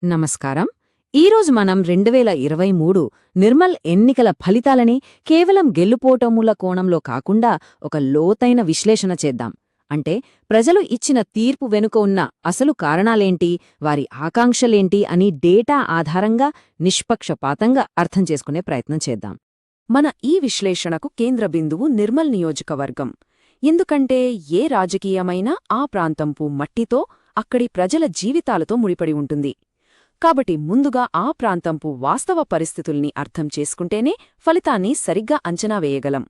నమస్కారం. ఈరోజు మనం 2023 నిర్మల్ ఎన్నికల ఫలితాలని కేవలం గెలుపోటముల కోణంలో కాకుండా ఒక లోతైన విశ్లేషణ చేద్దాం. అంటే ప్రజలు ఇచ్చిన తీర్పు వెనుక ఉన్న అసలు కారణాలేంటి, వారి ఆకాంక్షలేంటి అని డేటా ఆధారంగా నిష్పక్షపాతంగా అర్థం చేసుకునే ప్రయత్నం చేద్దాం. మన ఈ విశ్లేషణకు కేంద్ర బిందువు నిర్మల్ నియోజకవర్గం. ఎందుకంటే ఏ రాజకీయమైనా ఆ ప్రాంతంపు మట్టితో, అక్కడి ప్రజల జీవితాలతో ముడిపడి ఉంటుంది. కాబట్టి ముందుగా ఆ ప్రాంతంపు వాస్తవ పరిస్థితుల్ని అర్థం చేసుకుంటేనే ఫలితాన్ని సరిగ్గా అంచనా వేయగలం.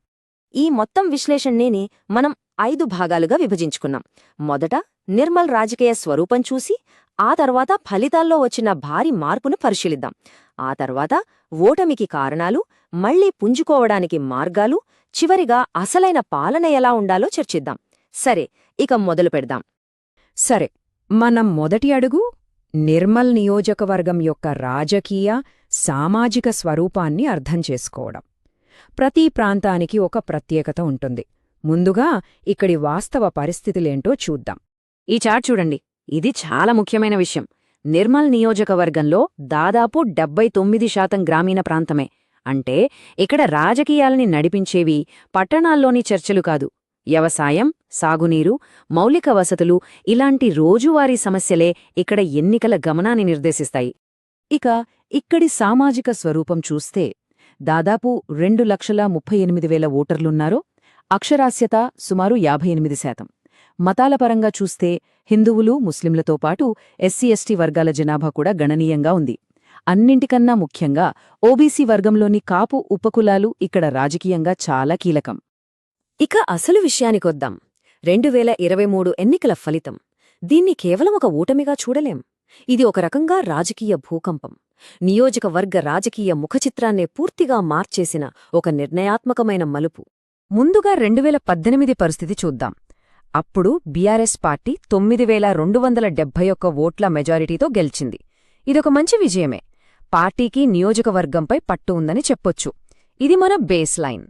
ఈ మొత్తం విశ్లేషణని మనం 5 భాగాలుగా విభజించుకున్నాం. మొదట నిర్మల్ రాజకీయ స్వరూపం చూసి, ఆ తర్వాత ఫలితాల్లో వచ్చిన భారీ మార్పును పరిశీలిద్దాం. ఆ తర్వాత ఓటమికి కారణాలు, మళ్లీ పుంజుకోవడానికి మార్గాలు, చివరిగా అసలైన పాలన ఎలా ఉండాలో చర్చిద్దాం. సరే, ఇక మొదలు పెడదాం. సరే, మనం మొదటి అడుగు నిర్మల్ నియోజకవర్గం యొక్క రాజకీయ, సామాజిక స్వరూపాన్ని అర్థం చేసుకోవడం. ప్రతి ప్రాంతానికి ఒక ప్రత్యేకత ఉంటుంది. ముందుగా ఇక్కడి వాస్తవ పరిస్థితులేంటో చూద్దాం. ఈ చార్ట్ చూడండి, ఇది చాలా ముఖ్యమైన విషయం. నిర్మల్ నియోజకవర్గంలో దాదాపు 79% గ్రామీణ ప్రాంతమే. అంటే ఇక్కడ రాజకీయాలని నడిపించేవి పట్టణాల్లోని చర్చలు కాదు, వ్యవసాయం, సాగునీరు, మౌలిక వసతులు ఇలాంటి రోజువారీ సమస్యలే ఇక్కడ ఎన్నికల గమనాన్ని నిర్దేశిస్తాయి. ఇక ఇక్కడి సామాజిక స్వరూపం చూస్తే దాదాపు 2,38,000 ఓటర్లున్నారో, అక్షరాస్యత సుమారు 58%. మతాల పరంగా చూస్తే హిందువులు, ముస్లింలతో పాటు ఎస్సీ/ఎస్టీ వర్గాల జనాభా కూడా గణనీయంగా ఉంది. అన్నింటికన్నా ముఖ్యంగా ఓబీసీ వర్గంలోని కాపు ఉపకులాలు ఇక్కడ రాజకీయంగా చాలా కీలకం. ఇక అసలు విషయానికొద్దాం. 2023 ఎన్నికల ఫలితం. దీన్ని కేవలం ఒక ఓటమిగా చూడలేం. ఇది ఒక రకంగా రాజకీయ భూకంపం. నియోజకవర్గ రాజకీయ ముఖచిత్రాన్నే పూర్తిగా మార్చేసిన ఒక నిర్ణయాత్మకమైన మలుపు. ముందుగా 2018 పరిస్థితి చూద్దాం. అప్పుడు బీఆర్ఎస్ పార్టీ 9,271 ఓట్ల మెజారిటీతో గెలిచింది. ఇదొక మంచి విజయమే. పార్టీకి నియోజకవర్గంపై పట్టు ఉందని చెప్పొచ్చు. ఇది మన బేస్ లైన్.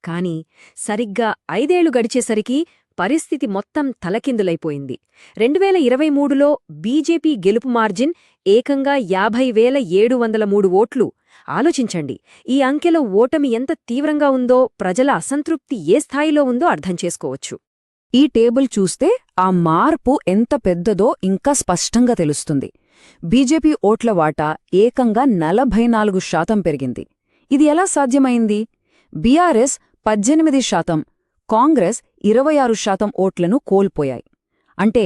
కాని సరిగ్గా 5 ఏళ్లు గడిచేసరికి పరిస్థితి మొత్తం తలకిందులైపోయింది. 2023లో బీజేపీ గెలుపు మార్జిన్ ఏకంగా 50,703 ఓట్లు. ఆలోచించండి, ఈ అంకెలో ఓటమి ఎంత తీవ్రంగా ఉందో, ప్రజల అసంతృప్తి ఏ స్థాయిలో ఉందో అర్థం చేసుకోవచ్చు. ఈ టేబుల్ చూస్తే ఆ మార్పు ఎంత పెద్దదో ఇంకా స్పష్టంగా తెలుస్తుంది. బీజేపీ ఓట్ల వాటా ఏకంగా 44% పెరిగింది. ఇది ఎలా సాధ్యమైంది? బీఆర్ఎస్ 18%, కాంగ్రెస్ 26% ఓట్లను కోల్పోయాయి. అంటే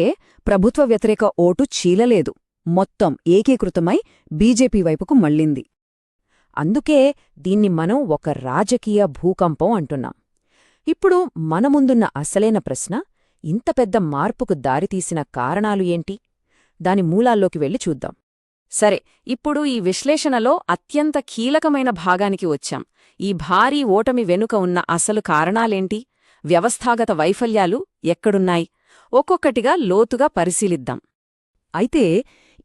ప్రభుత్వ వ్యతిరేక ఓటు చీలలేదు, మొత్తం ఏకీకృతమై బీజేపీ వైపుకు మళ్ళింది. అందుకే దీన్ని మనం ఒక రాజకీయ భూకంపం అంటున్నాం. ఇప్పుడు మన ముందున్న అసలైన ప్రశ్న, ఇంత పెద్ద మార్పుకు దారితీసిన కారణాలు ఏంటి? దాని మూలాల్లోకి వెళ్ళి చూద్దాం. సరే, ఇప్పుడు ఈ విశ్లేషణలో అత్యంత కీలకమైన భాగానికి వచ్చాం. ఈ భారీ ఓటమి వెనుక ఉన్న అసలు కారణాలేంటి? వ్యవస్థాగత వైఫల్యాలు ఎక్కడున్నాయి? ఒక్కొక్కటిగా లోతుగా పరిశీలిద్దాం. అయితే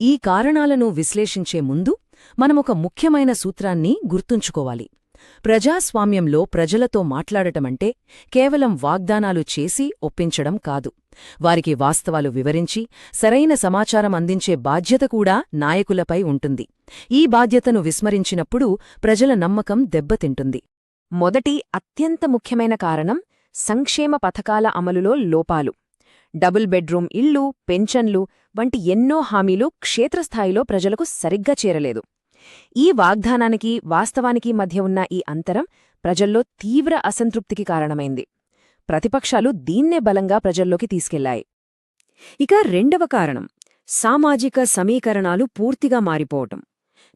ఈ కారణాలను విశ్లేషించే ముందు మనమొక ముఖ్యమైన సూత్రాన్ని గుర్తుంచుకోవాలి. ప్రజాస్వామ్యంలో ప్రజలతో మాట్లాడటమంటే కేవలం వాగ్దానాలు చేసి ఒప్పించడం కాదు. వారికి వాస్తవాలు వివరించి సరైన సమాచారం అందించే బాధ్యత కూడా నాయకులపై ఉంటుంది. ఈ బాధ్యతను విస్మరించినప్పుడు ప్రజల నమ్మకం దెబ్బతింటుంది. మొదటి అత్యంత ముఖ్యమైన కారణం సంక్షేమ పథకాల అమలులో లోపాలు. డబుల్ బెడ్రూమ్ ఇళ్ళు, పెన్షన్లు వంటి ఎన్నో హామీలు క్షేత్రస్థాయిలో ప్రజలకు సరిగ్గా చేరలేదు. ఈ వాగ్దానానికి వాస్తవానికి మధ్య ఉన్న ఈ అంతరం ప్రజల్లో తీవ్ర అసంతృప్తికి కారణమైంది. ప్రతిపక్షాలు దీన్నే బలంగా ప్రజల్లోకి తీసుకెళ్లాయి. ఇక రెండవ కారణం, సామాజిక సమీకరణాలు పూర్తిగా మారిపోవటం.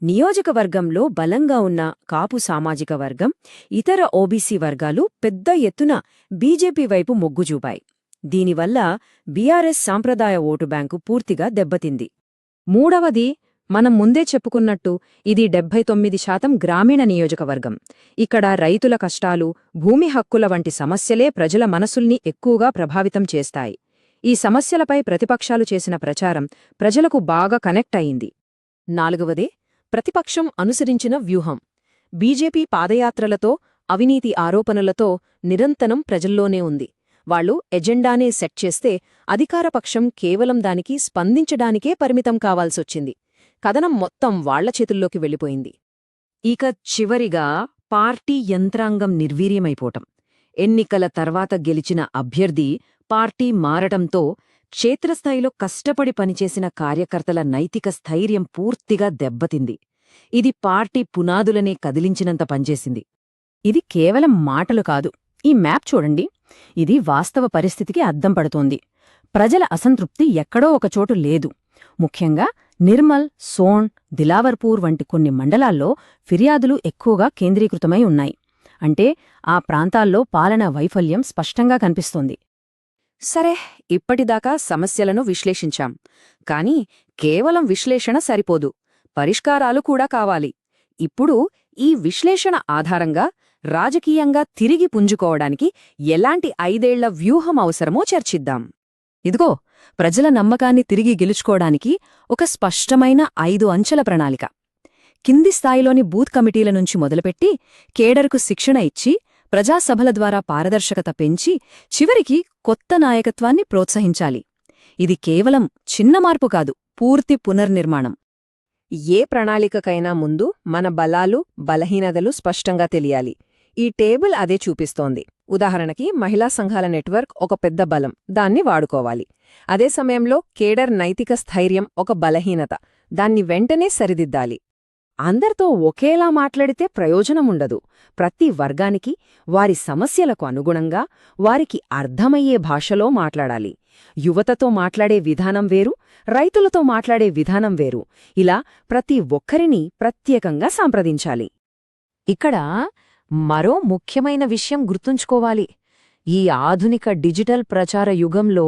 నియోజకవర్గంలో బలంగా ఉన్న కాపు సామాజిక వర్గం, ఇతర ఓబీసీ వర్గాలు పెద్ద ఎత్తున బీజేపీ వైపు మొగ్గు చూపాయి. దీనివల్ల బీఆర్ఎస్ సాంప్రదాయ ఓటు బ్యాంకు పూర్తిగా దెబ్బతింది. మూడవది, మనం ముందే చెప్పుకున్నట్టు ఇది 79% గ్రామీణ నియోజకవర్గం. ఇక్కడ రైతుల కష్టాలు, భూమి హక్కుల వంటి సమస్యలే ప్రజల మనసుల్ని ఎక్కువగా ప్రభావితం చేస్తాయి. ఈ సమస్యలపై ప్రతిపక్షాలు చేసిన ప్రచారం ప్రజలకు బాగా కనెక్ట్ అయింది. నాలుగవదే, ప్రతిపక్షం అనుసరించిన వ్యూహం. బీజేపీ పాదయాత్రలతో, అవినీతి ఆరోపణలతో నిరంతరం ప్రజల్లోనే ఉంది. వాళ్లు ఎజెండానే సెట్ చేస్తే అధికారపక్షం కేవలం దానికి స్పందించడానికే పరిమితం కావాల్సొచ్చింది. కథనం మొత్తం వాళ్ల చేతుల్లోకి వెళ్ళిపోయింది. ఇక చివరిగా పార్టీ యంత్రాంగం నిర్వీర్యమైపోవటం. ఎన్నికల తర్వాత గెలిచిన అభ్యర్థి పార్టీ మారటంతో క్షేత్రస్థాయిలో కష్టపడి పనిచేసిన కార్యకర్తల నైతిక స్థైర్యం పూర్తిగా దెబ్బతింది. ఇది పార్టీ పునాదులనే కదిలించినంత పనిచేసింది. ఇది కేవలం మాటలు కాదు. ఈ మ్యాప్ చూడండి. ఇది వాస్తవ పరిస్థితికి అద్దం పడుతోంది. ప్రజల అసంతృప్తి ఎక్కడో ఒకచోటు లేదు. ముఖ్యంగా నిర్మల్, సోన్, దిలావర్పూర్ వంటి కొన్ని మండలాల్లో ఫిర్యాదులు ఎక్కువగా కేంద్రీకృతమై ఉన్నాయి. అంటే ఆ ప్రాంతాల్లో పాలనా వైఫల్యం స్పష్టంగా కనిపిస్తోంది. సరే, ఇప్పటిదాకా సమస్యలను విశ్లేషించాం. కాని కేవలం విశ్లేషణ సరిపోదు, పరిష్కారాలు కూడా కావాలి. ఇప్పుడు ఈ విశ్లేషణ ఆధారంగా రాజకీయంగా తిరిగి పుంజుకోవడానికి ఎలాంటి 5 ఏళ్ల వ్యూహం అవసరమో చర్చిద్దాం. ఇదిగో, ప్రజల నమ్మకాన్ని తిరిగి గెలుచుకోవడానికి ఒక స్పష్టమైన 5 అంచెల ప్రణాళిక. కింది స్థాయిలోని బూత్ కమిటీల నుంచి మొదలుపెట్టి కేడర్కు శిక్షణ ఇచ్చి ప్రజాసభల ద్వారా పారదర్శకత పెంచి చివరికి కొత్త నాయకత్వాన్ని ప్రోత్సహించాలి. ఇది కేవలం చిన్న మార్పు కాదు, పూర్తి పునర్నిర్మాణం. ఏ ప్రణాళికకైనా ముందు మన బలాలు, బలహీనతలు స్పష్టంగా తెలియాలి. ఈ టేబుల్ అదే చూపిస్తోంది. ఉదాహరణకి మహిళా సంఘాల నెట్వర్క్ ఒక పెద్ద బలం, దాన్ని వాడుకోవాలి. అదే సమయంలో కేడర్ నైతిక స్థైర్యం ఒక బలహీనత, దాన్ని వెంటనే సరిదిద్దాలి. అందరితో ఒకేలా మాట్లాడితే ప్రయోజనముండదు. ప్రతి వర్గానికి వారి సమస్యలకు అనుగుణంగా వారికి అర్థమయ్యే భాషలో మాట్లాడాలి. యువతతో మాట్లాడే విధానం వేరు, రైతులతో మాట్లాడే విధానం వేరు. ఇలా ప్రతి ఒక్కరినీ ప్రత్యేకంగా సంప్రదించాలి. ఇక్కడ మరో ముఖ్యమైన విషయం గుర్తుంచుకోవాలి. ఈ ఆధునిక డిజిటల్ ప్రచార యుగంలో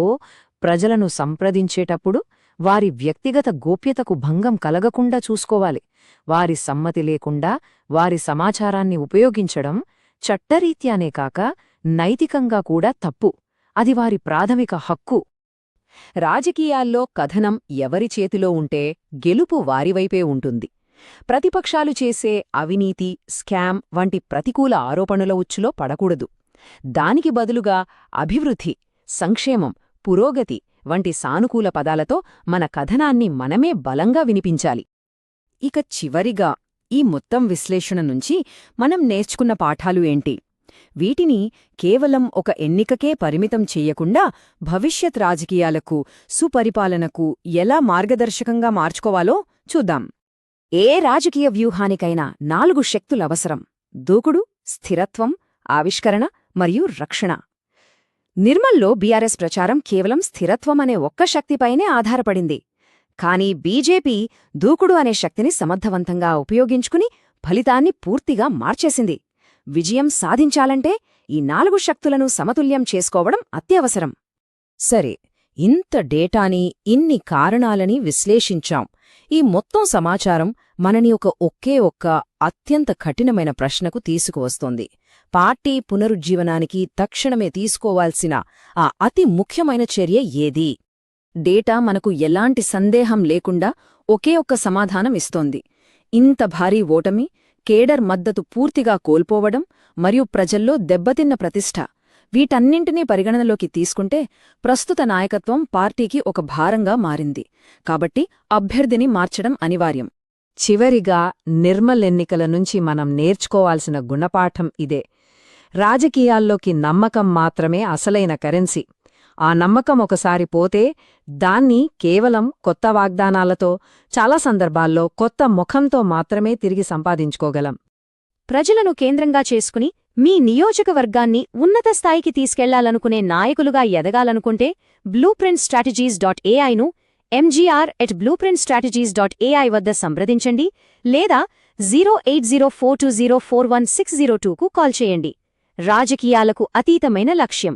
ప్రజలను సంప్రదించేటప్పుడు వారి వ్యక్తిగత గోప్యతకు భంగం కలగకుండా చూసుకోవాలి. వారి సమ్మతి లేకుండా వారి సమాచారాన్ని ఉపయోగించడం చట్టరీత్యానే కాక నైతికంగా కూడా తప్పు. అది వారి ప్రాథమిక హక్కు. రాజకీయాల్లో కథనం ఎవరి చేతిలో ఉంటే గెలుపు వారివైపే ఉంటుంది. ప్రతిపక్షాలు చేసే అవినీతి, స్కామ్ వంటి ప్రతికూల ఆరోపణల ఉచ్చులో పడకూడదు. దానికి బదులుగా అభివృద్ధి, సంక్షేమం, పురోగతి వంటి సానుకూల పదాలతో మన కథనాన్ని మనమే బలంగా వినిపించాలి. ఇక చివరిగా ఈ మొత్తం విశ్లేషణ నుంచి మనం నేర్చుకున్న పాఠాలు ఏంటి? వీటిని కేవలం ఒక ఎన్నికకే పరిమితం చెయ్యకుండా భవిష్యత్ రాజకీయాలకు, సుపరిపాలనకు ఎలా మార్గదర్శకంగా మార్చుకోవాలో చూద్దాం. ఏ రాజకీయ వ్యూహానికైనా 4 శక్తులవసరం: దూకుడు, స్థిరత్వం, ఆవిష్కరణ మరియు రక్షణ. నిర్మల్లో బీఆర్ఎస్ ప్రచారం కేవలం స్థిరత్వం అనే ఒక్క శక్తిపైనే ఆధారపడింది. కానీ బీజేపీ దూకుడు అనే శక్తిని సమర్థవంతంగా ఉపయోగించుకుని ఫలితాన్ని పూర్తిగా మార్చేసింది. విజయం సాధించాలంటే ఈ 4 శక్తులను సమతుల్యం చేసుకోవడం అత్యవసరం. సరే, ఇంత డేటాని, ఇన్ని కారణాలని విశ్లేషించాం. ఈ మొత్తం సమాచారం మనని ఒకే ఒక్క అత్యంత కఠినమైన ప్రశ్నకు తీసుకువస్తోంది. పార్టీ పునరుజ్జీవనానికి తక్షణమే తీసుకోవాల్సిన ఆ అతి ముఖ్యమైన చర్య ఏది? డేటా మనకు ఎలాంటి సందేహం లేకుండా ఒకే ఒక్క సమాధానం ఇస్తోంది. ఇంత భారీ ఓటమి, కేడర్ మద్దతు పూర్తిగా కోల్పోవడం మరియు ప్రజల్లో దెబ్బతిన్న ప్రతిష్ఠ, వీటన్నింటినీ పరిగణనలోకి తీసుకుంటే ప్రస్తుత నాయకత్వం పార్టీకి ఒక భారంగా మారింది. కాబట్టి అభ్యర్థిని మార్చడం అనివార్యం. చివరిగా నిర్మల్ ఎన్నికల నుంచి మనం నేర్చుకోవాల్సిన గుణపాఠం ఇదే: రాజకీయాల్లోకి నమ్మకం మాత్రమే అసలైన కరెన్సీ. ఆ నమ్మకం ఒకసారి పోతే దాన్ని కేవలం కొత్త వాగ్దానాలతో, చాలా సందర్భాల్లో కొత్త ముఖంతో మాత్రమే తిరిగి సంపాదించుకోగలం. ప్రజలను కేంద్రంగా చేసుకుని మీ నియోజకవర్గాన్ని ఉన్నత స్థాయికి తీసుకెళ్లాలనుకునే నాయకులుగా ఎదగాలనుకుంటే blueprintstrategies.ai ను mgr@blueprintstrategies.ai వద్ద సంప్రదించండి లేదా 0804204160 కు కాల్ చేయండి. రాజకీయాలకు అతీతమైన లక్ష్యం.